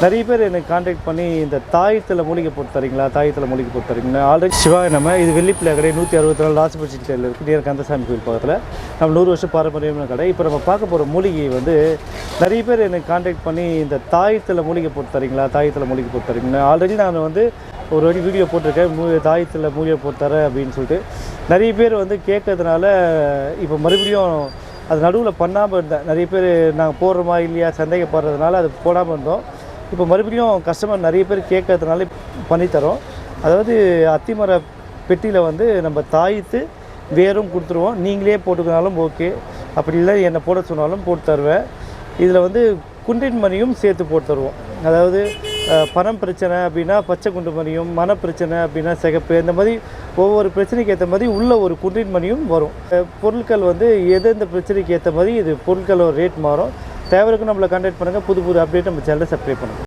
நிறைய பேர் எனக்கு காண்டாக்ட் பண்ணி இந்த தாயத்தில் மூலிகை போட்டு தரீங்களா, தாயத்தில் மூலிகை போட்டு தரீங்களா. ஆல்ரெடி சிவா நம்ம இது வெள்ளிப்பிள்ளை கடை 164 ராசிபட்சி ஸ்டைலில் இருக்குது. நேர் கந்தசாமி கோயில் பக்கத்தில் நம்ம 100 வருஷம் பாரம்பரியமான கடை. இப்போ நம்ம பார்க்க போகிற மூலிகை வந்து நிறைய பேர் எனக்கு காண்டாக்ட் பண்ணி இந்த தாயத்தில் மூலிகை போட்டு தரீங்களா, தாயத்தில் மூலிகை போட்டு தரீங்களா. ஆல்ரெடி நான் வந்து ஒரு வாட்டி வீடியோ போட்டிருக்கேன், தாயத்தில் மூலிகை போட்டு தரேன் அப்படின்னு சொல்லிட்டு. நிறைய பேர் வந்து கேட்கறதுனால இப்போ மறுபடியும் அது நடுவில் பண்ணாமல் இருந்தேன். நிறைய பேர் நாங்கள் போடுறோமா இல்லையா சந்தேகப்படுறதுனால அது போடாமல் இருந்தோம். இப்போ மறுபடியும் கஸ்டமர் நிறைய பேர் கேட்கறதுனால பண்ணித்தரோம். அதாவது அத்திமர பெட்டியில் வந்து நம்ம தாய்த்து வேரும் கொடுத்துருவோம். நீங்களே போட்டுக்கினாலும் ஓகே, அப்படி இல்லை என்னை போட சொன்னாலும் போட்டு தருவேன். இதில் வந்து குண்டின் மணியும் சேர்த்து போட்டு தருவோம். அதாவது பணம் பிரச்சனை அப்படின்னா பச்சை குண்டு மணியும், மன பிரச்சனை அப்படின்னா சிகப்பு, இந்த மாதிரி ஒவ்வொரு பிரச்சனைக்கு ஏற்ற மாதிரி உள்ள ஒரு குண்டின் மணியும் வரும். பொருட்கள் வந்து எந்தெந்த பிரச்சனைக்கு ஏற்ற மாதிரி இது பொருட்களோட ரேட் மாறும். தேவைக்கு நம்மளை கான்டாக்ட் பண்ணுங்கள். புது அப்டேட் நம்ம சேனலை சப்ஸ்கிரைப் பண்ணுங்கள்.